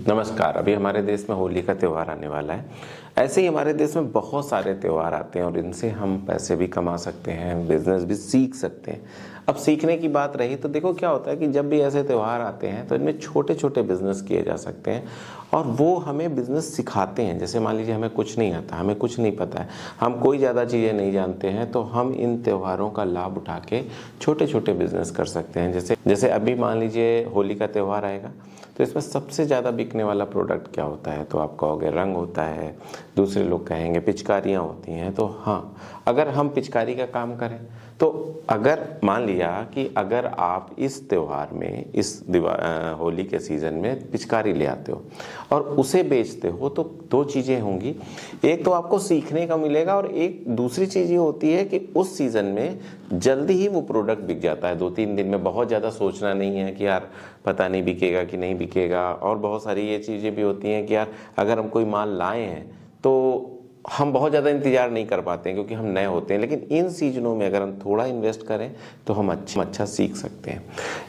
नमस्कार। अभी हमारे देश में होली का त्यौहार आने वाला है। ऐसे ही हमारे देश में बहुत सारे त्यौहार आते हैं और इनसे हम पैसे भी कमा सकते हैं, बिजनेस भी सीख सकते हैं। अब सीखने की बात रही तो देखो क्या होता है कि जब भी ऐसे त्यौहार आते हैं तो इनमें छोटे छोटे बिजनेस किए जा सकते हैं और वो हमें बिजनेस सिखाते हैं। जैसे मान लीजिए हमें कुछ नहीं आता, हमें कुछ नहीं पता है, हम कोई ज़्यादा चीज़ें नहीं जानते हैं, तो हम इन त्योहारों का लाभ उठा के छोटे छोटे बिजनेस कर सकते हैं। जैसे जैसे अभी मान लीजिए होली का त्यौहार आएगा तो इसमें सबसे ज़्यादा बिकने वाला प्रोडक्ट क्या होता है? तो आप कहोगे रंग होता है, दूसरे लोग कहेंगे पिचकारियाँ होती हैं। तो हाँ, अगर हम पिचकारी का काम करें तो अगर मान लिया कि अगर आप इस त्यौहार में होली के सीज़न में पिचकारी ले आते हो और उसे बेचते हो तो दो चीज़ें होंगी। एक तो आपको सीखने का मिलेगा और एक दूसरी चीज़ ये होती है कि उस सीज़न में जल्दी ही वो प्रोडक्ट बिक जाता है। 2-3 दिन में, बहुत ज़्यादा सोचना नहीं है कि यार पता नहीं बिकेगा कि नहीं बिकेगा। और बहुत सारी ये चीज़ें भी होती हैं कि यार अगर हम कोई माल लाए हैं तो हम बहुत ज़्यादा इंतज़ार नहीं कर पाते हैं क्योंकि हम नए होते हैं। लेकिन इन सीजनों में अगर हम थोड़ा इन्वेस्ट करें तो हम अच्छा सीख सकते हैं।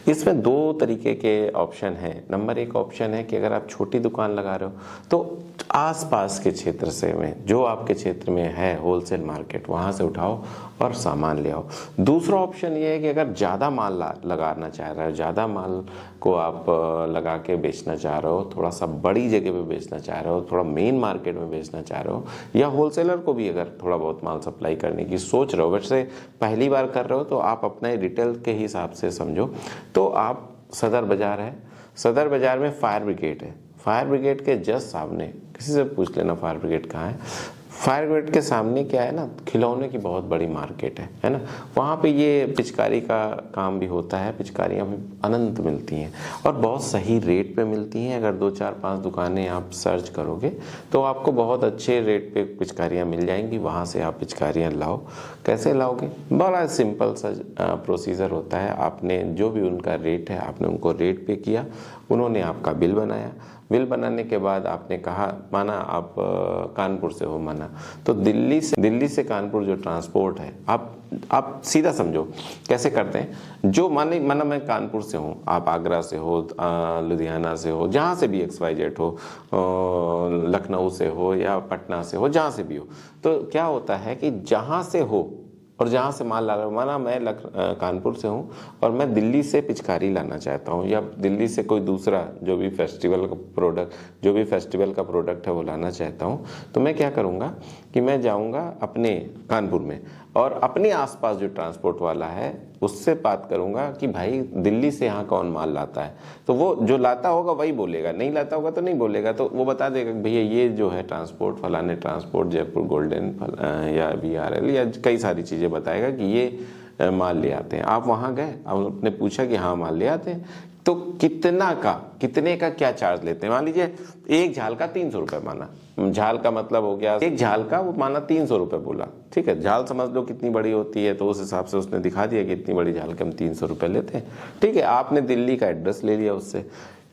इसमें दो तरीके के ऑप्शन हैं। नंबर एक ऑप्शन है कि अगर आप छोटी दुकान लगा रहे हो तो आसपास के क्षेत्र से में, जो आपके क्षेत्र में है होलसेल मार्केट, वहाँ से उठाओ और सामान ले आओ। दूसरा ऑप्शन ये है कि अगर ज़्यादा माल लगाना चाह रहे हो, ज़्यादा माल को आप लगा के बेचना चाह रहे हो, थोड़ा सा बड़ी जगह पे बेचना चाह रहे हो, थोड़ा मेन मार्केट में बेचना चाह रहे हो, या होलसेलर को भी अगर थोड़ा बहुत माल सप्लाई करने की सोच रहे हो, वैसे पहली बार कर रहे हो तो आप अपने रिटेल के हिसाब से समझो। तो आप सदर बाज़ार है, सदर बाज़ार में फायर ब्रिगेड है। फायर ब्रिगेड के जस्ट सामने, किसी से पूछ लेना फायर ब्रिगेड कहाँ है। फायर ब्रिगेड के सामने क्या है ना, खिलौने की बहुत बड़ी मार्केट है ना। वहाँ पे ये पिचकारी का काम भी होता है, पिचकारियाँ भी अनंत मिलती हैं और बहुत सही रेट पे मिलती हैं। अगर 2-4-5 दुकानें आप सर्च करोगे तो आपको बहुत अच्छे रेट पे पिचकारियाँ मिल जाएंगी। वहाँ से आप पिचकारियाँ लाओ। कैसे लाओगे? बड़ा सिंपल सा प्रोसीजर होता है। आपने जो भी उनका रेट है, आपने उनको रेट पे किया, उन्होंने आपका बिल बनाया। बिल बनाने के बाद आपने कहा, माना आप कानपुर से हो, माना तो दिल्ली से कानपुर जो ट्रांसपोर्ट है, आप सीधा समझो कैसे करते हैं। जो माना मैं कानपुर से हूँ, आप आगरा से हो, लुधियाना से हो, जहाँ से भी XYZ हो, लखनऊ से हो या पटना से हो, जहाँ से भी हो, तो क्या होता है कि जहाँ से हो और जहाँ से माल ला रहा हूँ, माना मैं कानपुर से हूँ और मैं दिल्ली से पिचकारी लाना चाहता हूँ या दिल्ली से कोई दूसरा जो भी फेस्टिवल का प्रोडक्ट है वो लाना चाहता हूँ, तो मैं क्या करूँगा कि मैं जाऊँगा अपने कानपुर में और अपने आसपास जो ट्रांसपोर्ट वाला है उससे बात करूँगा कि भाई दिल्ली से यहाँ कौन माल लाता है। तो वो जो लाता होगा वही बोलेगा, नहीं लाता होगा तो नहीं बोलेगा। तो वो बता देगा कि भैया ये जो है ट्रांसपोर्ट, फलाने ट्रांसपोर्ट, जयपुर गोल्डन या VRL या कई सारी चीज़ें बताएगा कि ये माल ले आते हैं। आप वहाँ गए, आपने पूछा कि हाँ माल ले आते हैं, तो कितने का क्या चार्ज लेते हैं। मान लीजिए एक झाल का 300 रुपये, माना झाल का मतलब हो गया एक झाल का, वो माना 300 रुपये बोला, ठीक है। झाल समझ लो कितनी बड़ी होती है, तो उस हिसाब से उसने दिखा दिया कि इतनी बड़ी झाल के हम 300 रुपये लेते हैं, ठीक है। आपने दिल्ली का एड्रेस ले लिया उससे।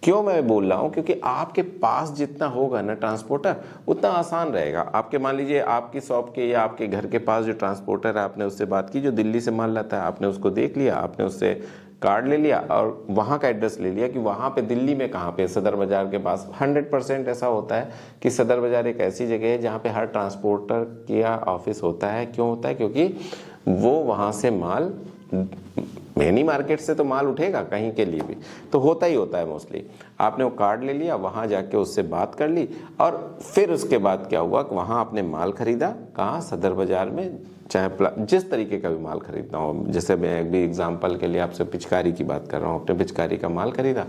क्यों मैं बोल रहा हूँ? क्योंकि आपके पास जितना होगा ना ट्रांसपोर्टर, उतना आसान रहेगा आपके। मान लीजिए आपकी शॉप के या आपके घर के पास जो ट्रांसपोर्टर है, आपने उससे बात की, जो दिल्ली से माल लाता है, आपने उसको देख लिया, आपने उससे कार्ड ले लिया और वहाँ का एड्रेस ले लिया कि वहाँ पे दिल्ली में कहाँ पे, सदर बाज़ार के पास। 100% ऐसा होता है कि सदर बाज़ार एक ऐसी जगह है जहाँ पे हर ट्रांसपोर्टर का ऑफिस होता है। क्यों होता है? क्योंकि वो वहाँ से माल, मेनी मार्केट से तो माल उठेगा कहीं के लिए भी, तो होता ही होता है मोस्टली। आपने वो कार्ड ले लिया, वहाँ जाके उससे बात कर ली और फिर उसके बाद क्या हुआ कि वहाँ आपने माल खरीदा। कहाँ? सदर बाज़ार में। चाहे जिस तरीके का भी माल खरीदना हो, जैसे मैं एक भी एग्जांपल के लिए आपसे पिचकारी की बात कर रहा हूँ, अपने पिचकारी का माल खरीदा,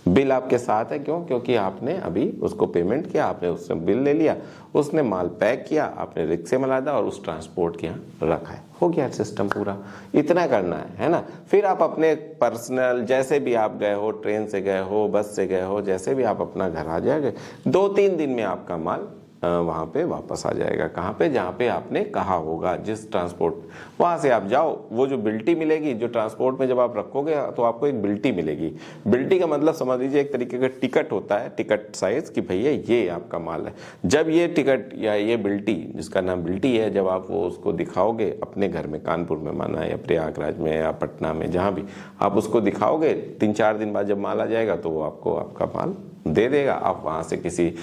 बिल आपके साथ है। क्यों? क्योंकि आपने अभी उसको पेमेंट किया, आपने उससे बिल ले लिया, उसने माल पैक किया, आपने रिक्शे में लादा और उस ट्रांसपोर्ट के यहाँ रखा है। हो गया सिस्टम पूरा। इतना करना है ना। फिर आप अपने पर्सनल, जैसे भी आप गए हो, ट्रेन से गए हो, बस से गए हो, जैसे भी आप अपना घर आ जाएंगे, 2-3 दिन में आपका माल वहाँ पे वापस आ जाएगा। कहाँ पे? जहाँ पे आपने कहा होगा, जिस ट्रांसपोर्ट, वहाँ से आप जाओ, वो जो बिल्टी मिलेगी, जो ट्रांसपोर्ट में जब आप रखोगे तो आपको एक बिल्टी मिलेगी। बिल्टी का मतलब समझ लीजिए एक तरीके का टिकट होता है, टिकट साइज, कि भैया ये आपका माल है। जब ये टिकट या ये बिल्टी, जिसका नाम बिल्टी है, जब आप वो उसको दिखाओगे अपने घर में, कानपुर में माना, या प्रयागराज में, या पटना में, जहाँ भी आप उसको दिखाओगे, 3-4 दिन बाद जब माल आ जाएगा तो वो आपको आपका माल दे देगा। आप वहाँ से किसी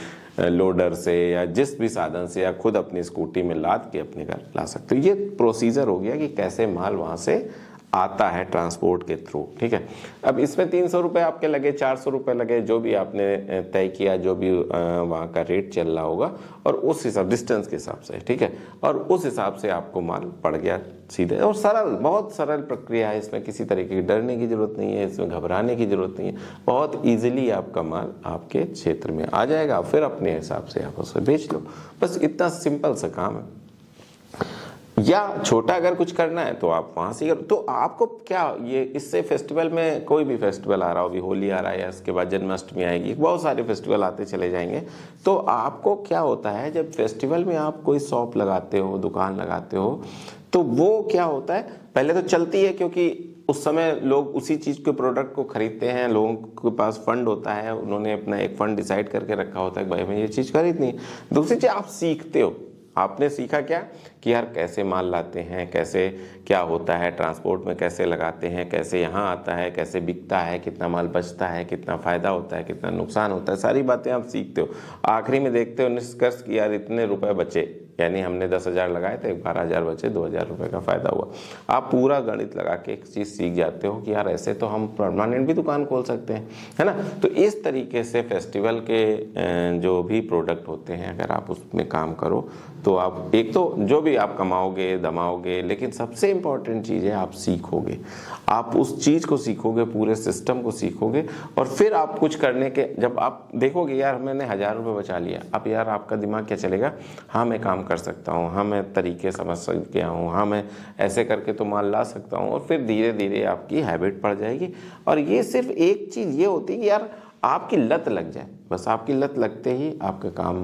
लोडर से या जिस भी साधन से, या खुद अपनी स्कूटी में लाद के अपने घर ला सकते हो। ये प्रोसीजर हो गया कि कैसे माल वहाँ से आता है ट्रांसपोर्ट के थ्रू, ठीक है। अब इसमें 300 रुपये आपके लगे, 400 रुपये लगे, जो भी आपने तय किया, जो भी वहाँ का रेट चल रहा होगा, और उस हिसाब, डिस्टेंस के हिसाब से, ठीक है, और उस हिसाब से आपको माल पड़ गया सीधे। और सरल, बहुत सरल प्रक्रिया है, इसमें किसी तरीके की डरने की जरूरत नहीं है, इसमें घबराने की जरूरत नहीं है। बहुत ईजिली आपका माल आपके क्षेत्र में आ जाएगा, फिर अपने हिसाब से आप उसे बेच लो। बस इतना सिंपल सा काम है। या छोटा अगर कुछ करना है तो आप वहाँ से करो। तो आपको क्या, ये इससे फेस्टिवल में, कोई भी फेस्टिवल आ रहा हो, अभी होली आ रहा है, या इसके बाद जन्माष्टमी आएगी, बहुत सारे फेस्टिवल आते चले जाएंगे। तो आपको क्या होता है, जब फेस्टिवल में आप कोई शॉप लगाते हो, दुकान लगाते हो, तो वो क्या होता है, पहले तो चलती है, क्योंकि उस समय लोग उसी चीज़ के प्रोडक्ट को खरीदते हैं, लोगों के पास फंड होता है, उन्होंने अपना एक फंड डिसाइड करके रखा होता है कि भाई हमें ये चीज़ खरीदनी है। दूसरी चीज़, आप सीखते हो, आपने सीखा क्या कि यार कैसे माल लाते हैं, कैसे क्या होता है, ट्रांसपोर्ट में कैसे लगाते हैं, कैसे यहाँ आता है, कैसे बिकता है, कितना माल बचता है, कितना फ़ायदा होता है, कितना नुकसान होता है, सारी बातें आप सीखते हो। आखिरी में देखते हो निष्कर्ष कि यार इतने रुपए बचे, यानी हमने 10,000 लगाए थे, 12,000 बचे, 2,000 रुपये का फ़ायदा हुआ। आप पूरा गणित लगा के एक चीज़ सीख जाते हो कि यार ऐसे तो हम परमानेंट भी दुकान खोल सकते हैं, है ना। तो इस तरीके से फेस्टिवल के जो भी प्रोडक्ट होते हैं, अगर आप उसमें काम करो तो आप, एक तो जो भी आप कमाओगे, दमाओगे, लेकिन सबसे इम्पॉर्टेंट चीज़ है आप सीखोगे। आप उस चीज़ को सीखोगे, पूरे सिस्टम को सीखोगे, और फिर आप कुछ करने के, जब आप देखोगे यार मैंने 1,000 रुपये बचा लिया, अब यार आपका दिमाग क्या चलेगा, हाँ मैं काम कर सकता हूँ, हाँ मैं तरीके समझ गया हूँ, हाँ मैं ऐसे करके तो माल ला सकता हूँ, और फिर धीरे धीरे आपकी हैबिट पड़ जाएगी। और ये सिर्फ एक चीज़ ये होती है कि यार आपकी लत लग जाए, बस आपकी लत लगते ही आपका काम,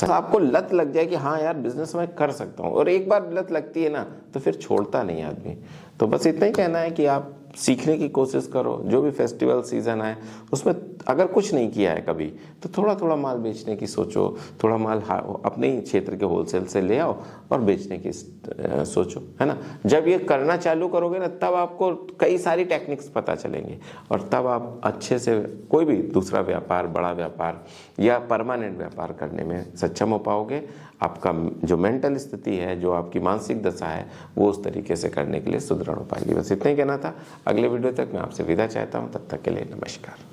आपको लत लग जाए कि हाँ यार बिजनेस मैं कर सकता हूँ, और एक बार लत लगती है ना तो फिर छोड़ता नहीं आदमी। तो बस इतना ही कहना है कि आप सीखने की कोशिश करो। जो भी फेस्टिवल सीजन आए उसमें अगर कुछ नहीं किया है कभी, तो थोड़ा थोड़ा माल बेचने की सोचो, थोड़ा माल अपने ही क्षेत्र के होलसेल से ले आओ और बेचने की सोचो, है ना। जब ये करना चालू करोगे ना, तब आपको कई सारी टेक्निक्स पता चलेंगे, और तब आप अच्छे से कोई भी दूसरा व्यापार, बड़ा व्यापार या परमानेंट व्यापार करने में सक्षम हो पाओगे। आपका जो मेंटल स्थिति है, जो आपकी मानसिक दशा है, वो उस तरीके से करने के लिए सुदृढ़ हो पाएगी। बस इतना ही कहना था। अगले वीडियो तक मैं आपसे विदा चाहता हूँ, तब तक के लिए नमस्कार।